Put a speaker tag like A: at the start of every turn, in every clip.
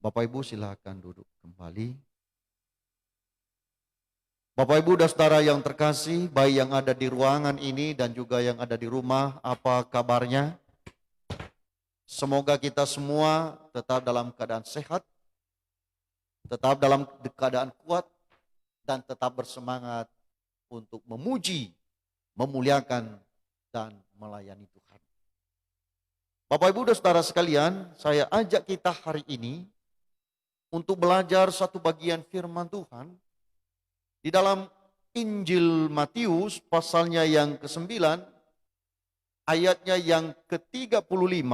A: Bapak Ibu silakan duduk kembali. Bapak Ibu dan saudara yang terkasih, baik yang ada di ruangan ini dan juga yang ada di rumah, apa kabarnya? Semoga kita semua tetap dalam keadaan sehat, tetap dalam keadaan kuat, dan tetap bersemangat untuk memuji, memuliakan, dan melayani Tuhan. Bapak Ibu dan saudara sekalian, saya ajak kita hari ini untuk belajar satu bagian firman Tuhan di dalam Injil Matius pasalnya yang ke-9, ayatnya yang ke-35,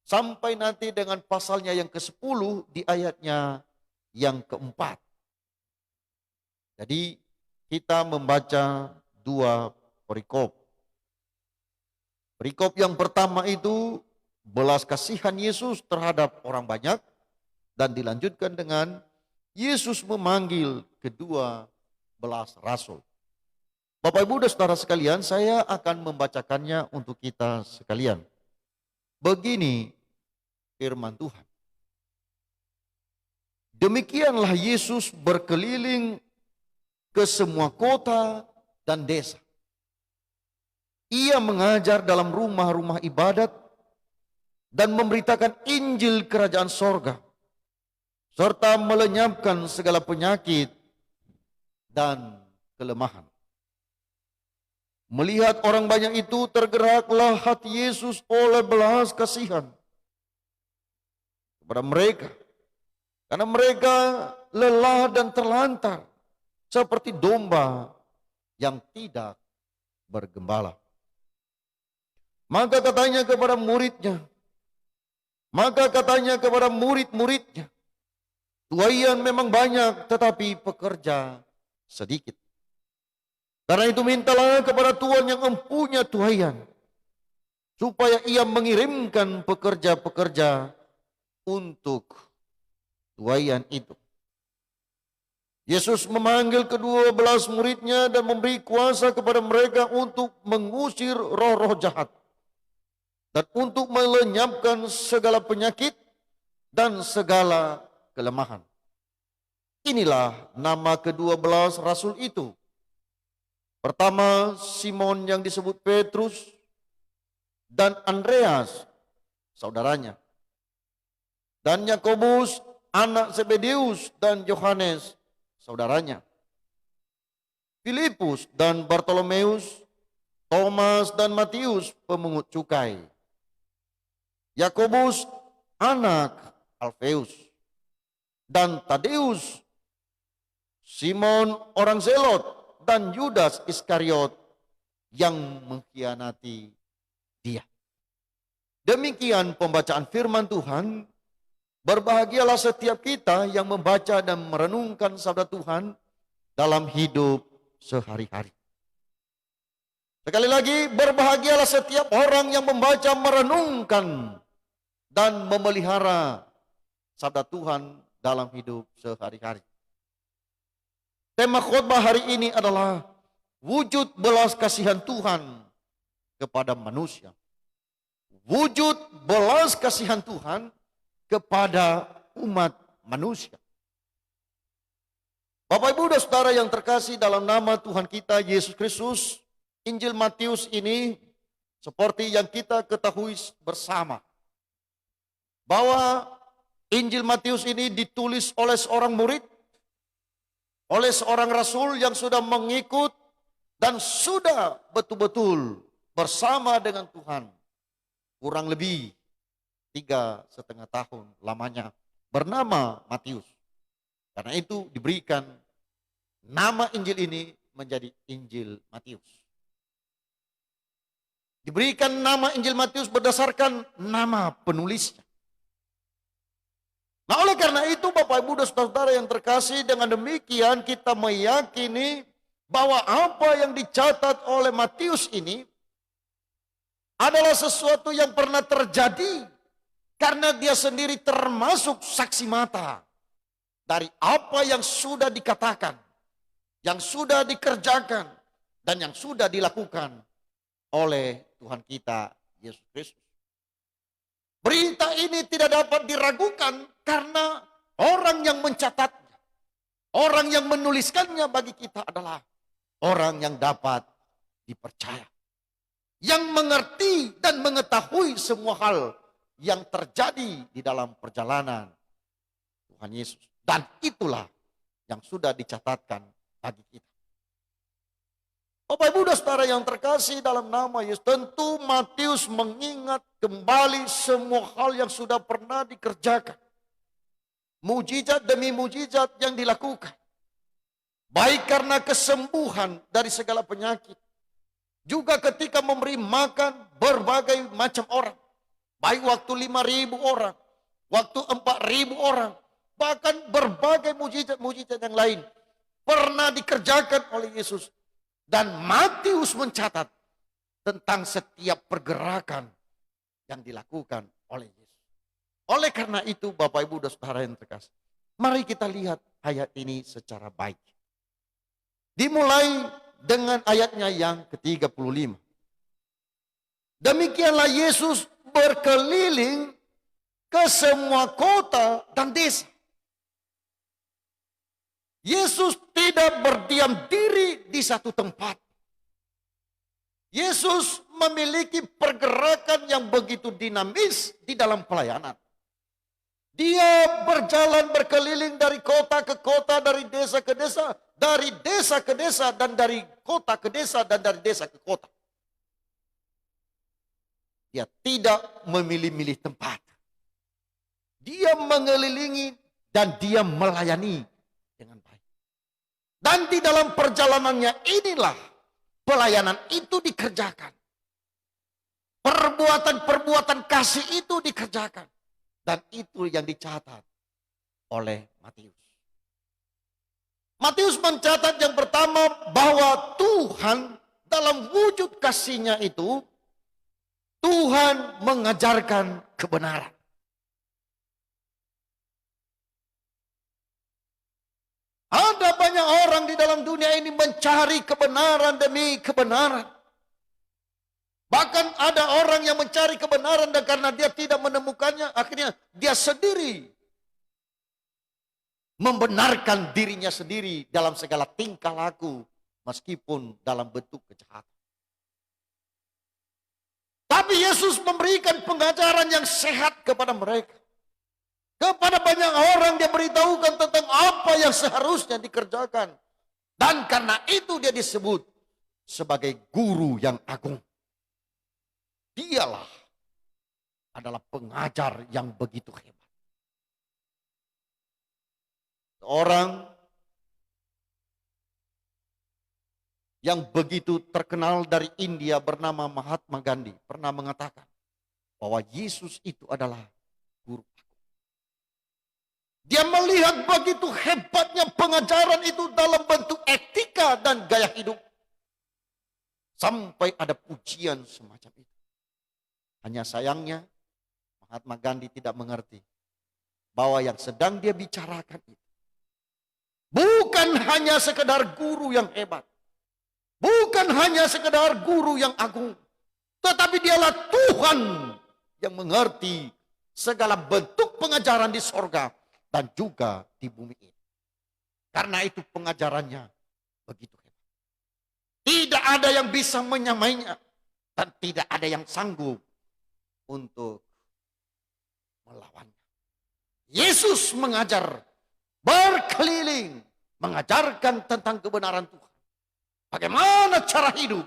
A: sampai nanti dengan pasalnya yang ke-10 di ayatnya yang ke-4. Jadi kita membaca dua perikop. Perikop yang pertama itu belas kasihan Yesus terhadap orang banyak, dan dilanjutkan dengan Yesus memanggil kedua belas rasul. Bapak Ibu dan saudara sekalian, saya akan membacakannya untuk kita sekalian. Begini firman Tuhan. Demikianlah Yesus berkeliling ke semua kota dan desa. Ia mengajar dalam rumah-rumah ibadat dan memberitakan Injil kerajaan sorga, serta melenyapkan segala penyakit dan kelemahan. Melihat orang banyak itu, tergeraklah hati Yesus oleh belas kasihan kepada mereka, karena mereka lelah dan terlantar seperti domba yang tidak bergembala. Maka katanya kepada murid-muridnya, tuaian memang banyak, tetapi pekerja sedikit. Karena itu mintalah kepada Tuhan yang empunya tuaian, supaya ia mengirimkan pekerja-pekerja untuk tuaian itu. Yesus memanggil kedua belas muridnya dan memberi kuasa kepada mereka untuk mengusir roh-roh jahat, dan untuk melenyapkan segala penyakit dan segala kelemahan. Inilah nama kedua belas rasul itu. Pertama, Simon yang disebut Petrus, dan Andreas, saudaranya, dan Yakobus, anak Zebedeus, dan Yohanes, saudaranya, Filipus dan Bartolomeus, Thomas dan Matius, pemungut cukai, Yakobus, anak Alfeus, dan Tadeus, Simon orang Zelot, dan Yudas Iskariot yang mengkhianati dia. Demikian pembacaan firman Tuhan. Berbahagialah setiap kita yang membaca dan merenungkan sabda Tuhan dalam hidup sehari-hari. Sekali lagi, berbahagialah setiap orang yang membaca, merenungkan, dan memelihara sabda Tuhan dalam hidup sehari-hari. Tema khotbah hari ini adalah wujud belas kasihan Tuhan kepada manusia. Wujud belas kasihan Tuhan kepada umat manusia. Bapak Ibu dan saudara yang terkasih dalam nama Tuhan kita Yesus Kristus, Injil Matius ini seperti yang kita ketahui bersama, bahwa Injil Matius ini ditulis oleh seorang murid, oleh seorang rasul yang sudah mengikut dan sudah betul-betul bersama dengan Tuhan kurang lebih 3,5 tahun lamanya, bernama Matius. Karena itu diberikan nama Injil ini menjadi Injil Matius. Diberikan nama Injil Matius berdasarkan nama penulisnya. Nah, oleh karena itu Bapak Ibu dan saudara yang terkasih, dengan demikian kita meyakini bahwa apa yang dicatat oleh Matius ini adalah sesuatu yang pernah terjadi, karena dia sendiri termasuk saksi mata dari apa yang sudah dikatakan, yang sudah dikerjakan, dan yang sudah dilakukan oleh Tuhan kita Yesus Kristus. Berita ini tidak dapat diragukan Karena orang yang mencatatnya, orang yang menuliskannya bagi kita adalah orang yang dapat dipercaya. Yang mengerti dan mengetahui semua hal yang terjadi di dalam perjalanan Tuhan Yesus. Dan itulah yang sudah dicatatkan bagi kita. Bapak Ibu dan Saudara yang terkasih dalam nama Yesus, tentu Matius mengingat kembali semua hal yang sudah pernah dikerjakan. Mujizat demi mujizat yang dilakukan. Baik karena kesembuhan dari segala penyakit. Juga ketika memberi makan berbagai macam orang. Baik waktu 5.000 orang, waktu 4.000 orang. Bahkan berbagai mujizat-mujizat yang lain pernah dikerjakan oleh Yesus. Dan Matius mencatat tentang setiap pergerakan yang dilakukan oleh Yesus. Oleh karena itu Bapak Ibu dan Saudara yang terkasih, mari kita lihat ayat ini secara baik. Dimulai dengan ayatnya yang ke-35. Demikianlah Yesus berkeliling ke semua kota dan desa. Yesus tidak berdiam diri di satu tempat. Yesus memiliki pergerakan yang begitu dinamis di dalam pelayanan. Dia berjalan berkeliling dari kota ke kota, dari desa ke desa, dari desa ke desa, dan dari kota ke desa, dan dari desa ke kota. Dia tidak memilih-milih tempat. Dia mengelilingi dan dia melayani dengan baik. Dan di dalam perjalanannya inilah pelayanan itu dikerjakan. Perbuatan-perbuatan kasih itu dikerjakan. Dan itu yang dicatat oleh Matius. Matius mencatat yang pertama bahwa Tuhan dalam wujud kasih-Nya itu, Tuhan mengajarkan kebenaran. Ada banyak orang di dalam dunia ini mencari kebenaran demi kebenaran. Bahkan ada orang yang mencari kebenaran dan karena dia tidak menemukannya, akhirnya dia sendiri membenarkan dirinya sendiri dalam segala tingkah laku meskipun dalam bentuk kejahatan. Tapi Yesus memberikan pengajaran yang sehat kepada mereka. Kepada banyak orang dia beritahukan tentang apa yang seharusnya dikerjakan. Dan karena itu dia disebut sebagai guru yang agung. Dialah adalah pengajar yang begitu hebat. Orang yang begitu terkenal dari India bernama Mahatma Gandhi pernah mengatakan bahwa Yesus itu adalah guru. Dia melihat begitu hebatnya pengajaran itu dalam bentuk etika dan gaya hidup. Sampai ada pujian semacam itu. Hanya sayangnya Mahatma Gandhi tidak mengerti bahwa yang sedang dia bicarakan itu bukan hanya sekedar guru yang hebat. Bukan hanya sekedar guru yang agung. Tetapi dialah Tuhan yang mengerti segala bentuk pengajaran di sorga dan juga di bumi ini. Karena itu pengajarannya begitu hebat. Tidak ada yang bisa menyamainya. Dan tidak ada yang sanggup untuk melawannya. Yesus mengajar, berkeliling, mengajarkan tentang kebenaran Tuhan. Bagaimana cara hidup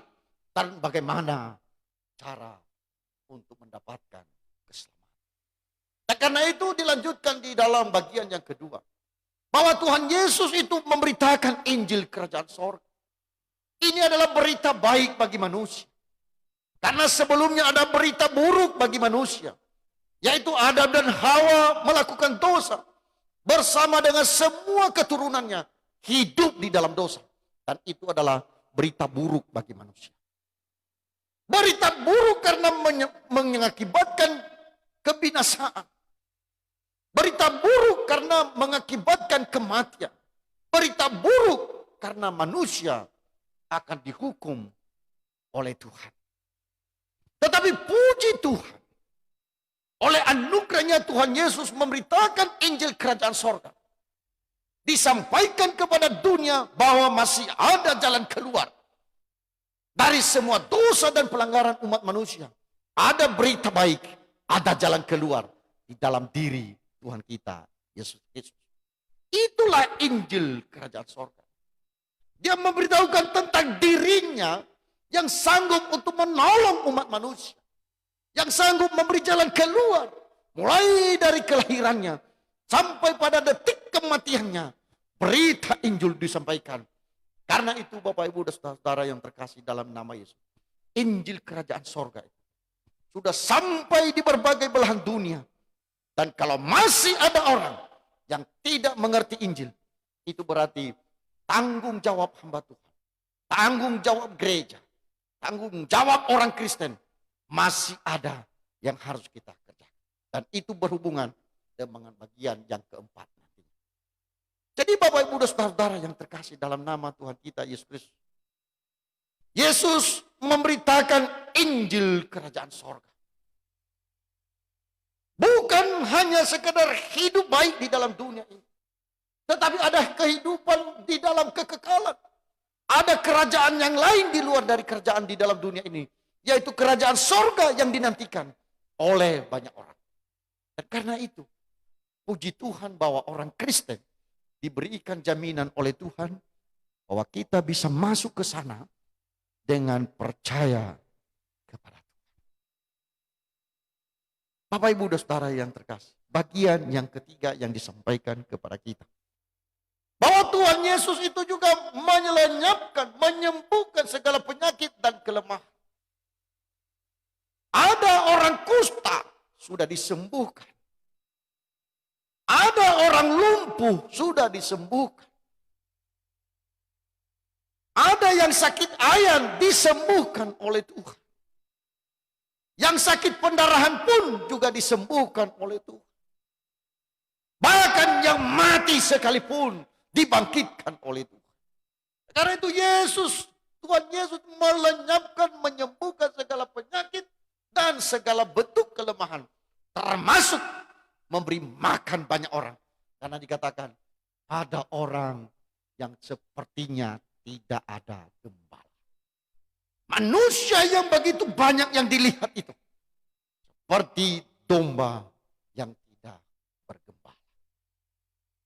A: dan bagaimana cara untuk mendapatkan keselamatan. Dan karena itu dilanjutkan di dalam bagian yang kedua. Bahwa Tuhan Yesus itu memberitakan Injil Kerajaan Sorga. Ini adalah berita baik bagi manusia. Karena sebelumnya ada berita buruk bagi manusia. Yaitu Adam dan Hawa melakukan dosa. Bersama dengan semua keturunannya hidup di dalam dosa. Dan itu adalah berita buruk bagi manusia. Berita buruk karena mengakibatkan kebinasaan. Berita buruk karena mengakibatkan kematian. Berita buruk karena manusia akan dihukum oleh Tuhan. Tetapi puji Tuhan, Oleh anugerahnya Tuhan Yesus memberitakan Injil Kerajaan Sorga. Disampaikan kepada dunia bahwa masih ada jalan keluar dari semua dosa dan pelanggaran umat manusia. Ada berita baik, ada jalan keluar di dalam diri Tuhan kita, Yesus Kristus. Itulah Injil Kerajaan Sorga. Dia memberitahukan tentang dirinya yang sanggup untuk menolong umat manusia. Yang sanggup memberi jalan keluar. Mulai dari kelahirannya sampai pada detik kematiannya. Berita Injil disampaikan. Karena itu Bapak Ibu dan saudara yang terkasih dalam nama Yesus. Injil Kerajaan Sorga itu sudah sampai di berbagai belahan dunia. Dan kalau masih ada orang yang tidak mengerti Injil, itu berarti tanggung jawab hamba Tuhan. Tanggung jawab gereja. Tanggung jawab orang Kristen. Masih ada yang harus kita kerjakan. Dan itu berhubungan dengan bagian yang keempat nanti. Jadi Bapak Ibu dan saudara yang terkasih dalam nama Tuhan kita Yesus Kristus. Yesus memberitakan Injil Kerajaan Sorga. Bukan hanya sekedar hidup baik di dalam dunia ini. Tetapi ada kehidupan di dalam kekekalan. Ada kerajaan yang lain di luar dari kerajaan di dalam dunia ini. Yaitu kerajaan sorga yang dinantikan oleh banyak orang. Dan karena itu, puji Tuhan bahwa orang Kristen diberikan jaminan oleh Tuhan bahwa kita bisa masuk ke sana dengan percaya kepada Tuhan. Bapak Ibu dan saudara yang terkasih, bagian yang ketiga yang disampaikan kepada kita. Bahwa Tuhan Yesus itu juga menyelenyapkan, menyembuhkan segala penyakit dan kelemahan. Ada orang kusta sudah disembuhkan. Ada orang lumpuh sudah disembuhkan. Ada yang sakit ayan disembuhkan oleh Tuhan. Yang sakit pendarahan pun juga disembuhkan oleh Tuhan. Bahkan yang mati sekalipun dibangkitkan oleh Tuhan. Karena itu Tuhan Yesus melenyapkan, menyembuhkan segala penyakit dan segala bentuk kelemahan. Termasuk memberi makan banyak orang. Karena dikatakan ada orang yang sepertinya tidak ada gembala. Manusia yang begitu banyak yang dilihat itu. Seperti domba yang tidak bergembala.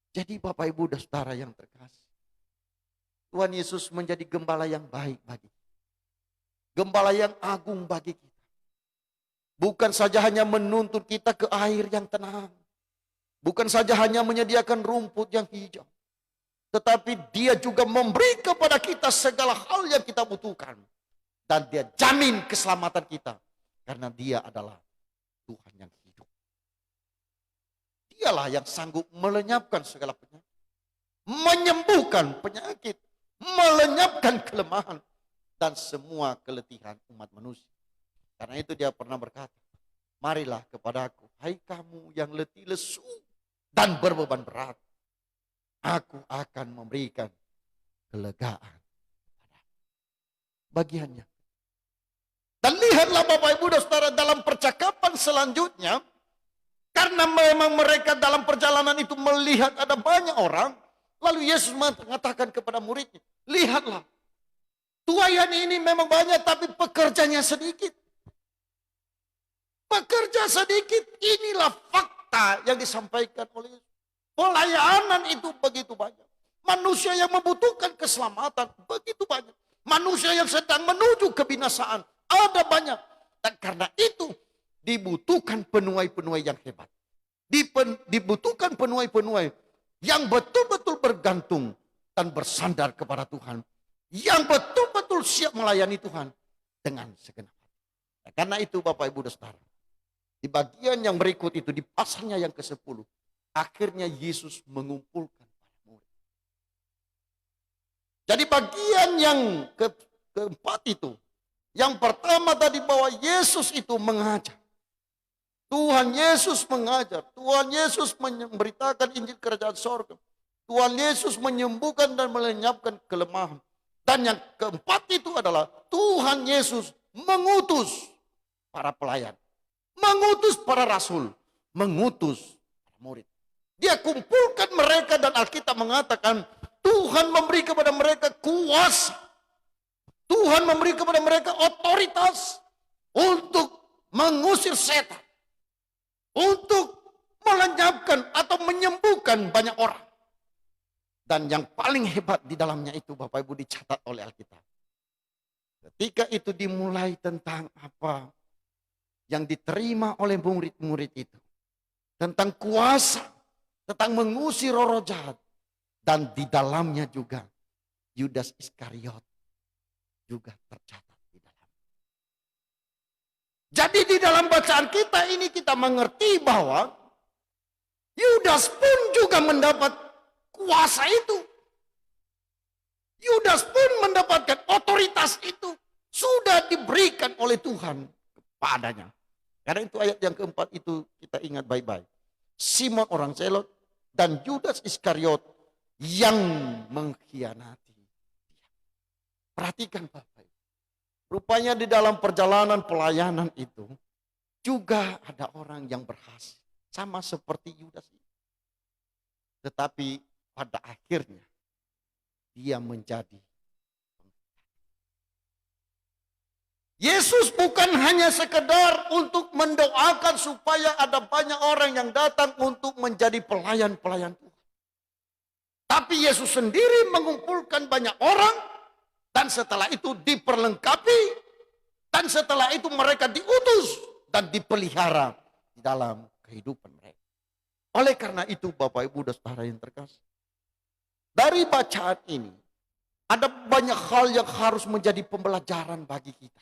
A: Jadi Bapak Ibu dan saudara yang terkasih. Tuhan Yesus menjadi gembala yang baik bagi kita. Gembala yang agung bagi kita. Bukan saja hanya menuntun kita ke air yang tenang. Bukan saja hanya menyediakan rumput yang hijau. Tetapi dia juga memberi kepada kita segala hal yang kita butuhkan. Dan dia jamin keselamatan kita. Karena dia adalah Tuhan yang hidup. Dialah yang sanggup melenyapkan segala penyakit. Menyembuhkan penyakit. Melenyapkan kelemahan. Dan semua keletihan umat manusia. Karena itu dia pernah berkata, marilah kepadaku, hai kamu yang letih lesu dan berbeban berat. Aku akan memberikan kelegaan. Bagiannya. Dan lihatlah Bapak Ibu dan saudara dalam percakapan selanjutnya. Karena memang mereka dalam perjalanan itu melihat ada banyak orang. Lalu Yesus mengatakan kepada muridnya, lihatlah. Tuayan ini memang banyak tapi pekerjanya sedikit. Pekerja sedikit, inilah fakta yang disampaikan oleh Yesus. Pelayanan itu begitu banyak. Manusia yang membutuhkan keselamatan begitu banyak. Manusia yang sedang menuju kebinasaan ada banyak. Dan karena itu dibutuhkan penuai-penuai yang hebat. Dibutuhkan penuai-penuai yang betul-betul bergantung dan bersandar kepada Tuhan. Yang betul-betul siap melayani Tuhan dengan segenap hati. Nah, karena itu Bapak Ibu dan saudara. Di bagian yang berikut itu, di pasalnya yang ke-10, akhirnya Yesus mengumpulkan para murid. Jadi bagian yang keempat itu, yang pertama tadi bahwa Yesus itu mengajar. Tuhan Yesus mengajar, Tuhan Yesus memberitakan Injil Kerajaan Sorga. Tuhan Yesus menyembuhkan dan melenyapkan kelemahan. Dan yang keempat itu adalah Tuhan Yesus mengutus para pelayan. mengutus para rasul, mengutus para murid. Dia kumpulkan mereka dan Alkitab mengatakan Tuhan memberi kepada mereka kuasa. Tuhan memberi kepada mereka otoritas untuk mengusir setan. Untuk melenyapkan atau menyembuhkan banyak orang. Dan yang paling hebat di dalamnya itu Bapak Ibu dicatat oleh Alkitab. Ketika itu dimulai tentang apa yang diterima oleh murid-murid itu. Tentang kuasa, tentang mengusir roh jahat. Dan di dalamnya juga Yudas Iskariot juga tercatat di dalam. Jadi di dalam bacaan kita ini kita mengerti bahwa Yudas pun juga mendapat kuasa itu. Yudas pun mendapatkan otoritas itu. Sudah diberikan oleh Tuhan kepadanya. Karena itu ayat yang keempat itu kita ingat baik-baik. Simon orang Zelot dan Yudas Iskariot yang mengkhianati dia. Perhatikan Bapak. Rupanya di dalam perjalanan pelayanan itu juga ada orang yang berhasil. Sama seperti Yudas ini. Tetapi pada akhirnya dia menjadi. Yesus bukan hanya sekedar untuk mendoakan supaya ada banyak orang yang datang untuk menjadi pelayan-pelayan Tuhan. Tapi Yesus sendiri mengumpulkan banyak orang dan setelah itu diperlengkapi dan setelah itu mereka diutus dan dipelihara di dalam kehidupan mereka. Oleh karena itu Bapak Ibu dan Saudara yang terkasih. Dari bacaan ini ada banyak hal yang harus menjadi pembelajaran bagi kita.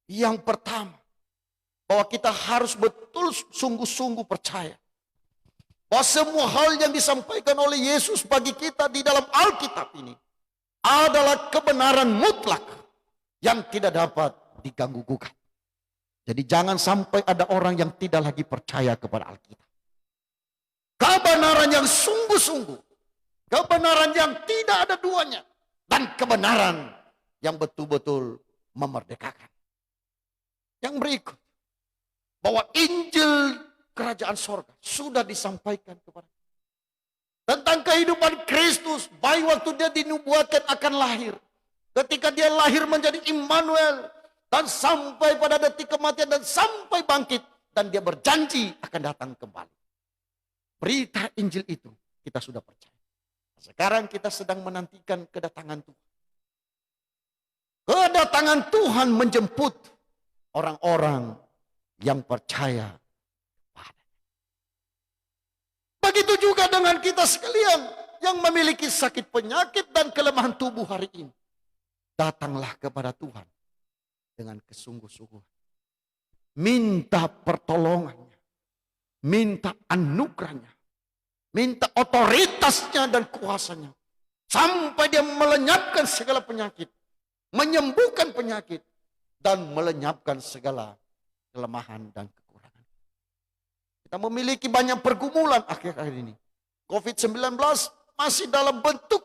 A: Yang pertama, bahwa kita harus betul sungguh-sungguh percaya bahwa semua hal yang disampaikan oleh Yesus bagi kita di dalam Alkitab ini adalah kebenaran mutlak yang tidak dapat diganggu gugat. Jadi jangan sampai ada orang yang tidak lagi percaya kepada Alkitab. Kebenaran yang sungguh-sungguh, kebenaran yang tidak ada duanya, dan kebenaran yang betul-betul memerdekakan. Yang berikut, bahwa Injil kerajaan sorga sudah disampaikan kepada kita. Tentang kehidupan Kristus, baik waktu dia dinubuatkan akan lahir. Ketika dia lahir menjadi Immanuel, dan sampai pada detik kematian dan sampai bangkit. Dan dia berjanji akan datang kembali. Berita Injil itu kita sudah percaya. Sekarang kita sedang menantikan kedatangan Tuhan. Kedatangan Tuhan menjemput orang-orang yang percaya kepada. Begitu juga dengan kita sekalian yang memiliki sakit penyakit dan kelemahan tubuh hari ini. Datanglah kepada Tuhan dengan kesungguh-sungguhan. Minta pertolongannya. Minta anugerahnya. Minta otoritasnya dan kuasanya. Sampai dia melenyapkan segala penyakit. Menyembuhkan penyakit. Dan melenyapkan segala kelemahan dan kekurangan. Kita memiliki banyak pergumulan akhir-akhir ini. COVID-19 masih dalam bentuk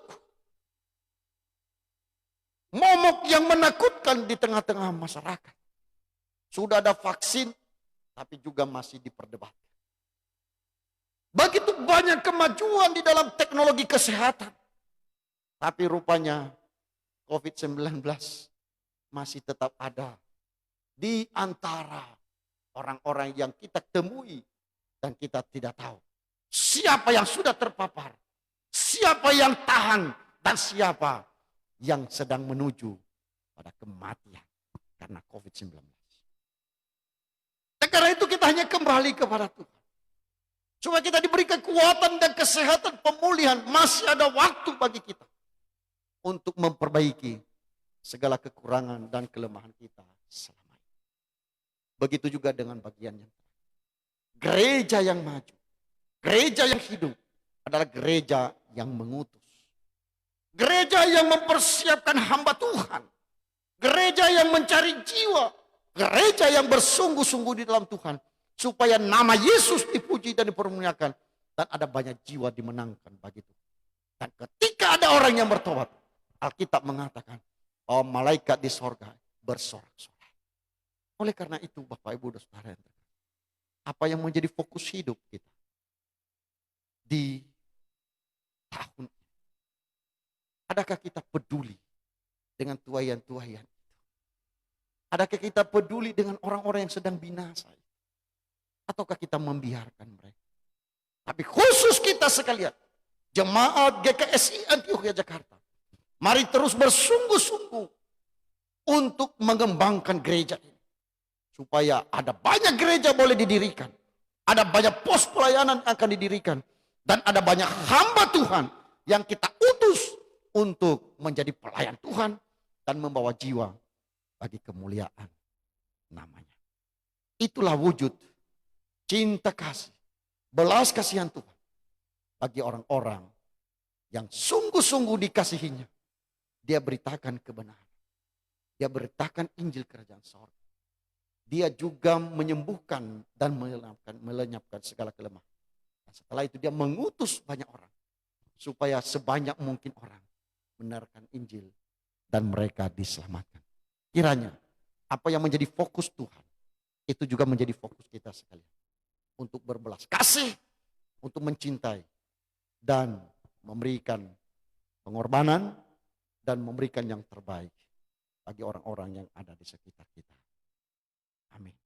A: momok yang menakutkan di tengah-tengah masyarakat. Sudah ada vaksin, tapi juga masih diperdebatkan. Begitu banyak kemajuan di dalam teknologi kesehatan. Tapi rupanya COVID-19 masih tetap ada di antara orang-orang yang kita temui dan kita tidak tahu siapa yang sudah terpapar, siapa yang tahan, dan siapa yang sedang menuju pada kematian karena COVID-19. Dan karena itu kita hanya kembali kepada Tuhan. Supaya kita diberi kekuatan dan kesehatan pemulihan, masih ada waktu bagi kita untuk memperbaiki segala kekurangan dan kelemahan kita selama ini. Begitu juga dengan bagian yang terakhir. Gereja yang maju, gereja yang hidup adalah gereja yang mengutus. Gereja yang mempersiapkan hamba Tuhan. Gereja yang mencari jiwa. Gereja yang bersungguh-sungguh di dalam Tuhan. Supaya nama Yesus dipuji dan dipermuliakan. Dan ada banyak jiwa dimenangkan bagi Tuhan. Dan ketika ada orang yang bertobat, Alkitab mengatakan, oh malaikat di sorga bersorak-sorai. Oleh karena itu Bapak Ibu dan Saudara, apa yang menjadi fokus hidup kita di tahun ini? Adakah kita peduli dengan tuayan-tuayan itu? Adakah kita peduli dengan orang-orang yang sedang binasa? Ataukah kita membiarkan mereka? Tapi khusus kita sekalian, jemaat GKSI Antioquia Jakarta, mari terus bersungguh-sungguh untuk mengembangkan gereja ini. Supaya ada banyak gereja boleh didirikan. Ada banyak pos pelayanan yang akan didirikan. Dan ada banyak hamba Tuhan yang kita utus untuk menjadi pelayan Tuhan dan membawa jiwa bagi kemuliaan namanya. Itulah wujud cinta kasih, belas kasihan Tuhan bagi orang-orang yang sungguh-sungguh dikasihinya. Dia beritakan kebenaran. Dia beritakan Injil Kerajaan Sorga. Dia juga menyembuhkan dan melenyapkan segala kelemahan. Dan setelah itu dia mengutus banyak orang. Supaya sebanyak mungkin orang benarkan Injil dan mereka diselamatkan. Kiranya apa yang menjadi fokus Tuhan, itu juga menjadi fokus kita sekalian. Untuk berbelas kasih, untuk mencintai, dan memberikan pengorbanan, dan memberikan yang terbaik bagi orang-orang yang ada di sekitar kita. Amin.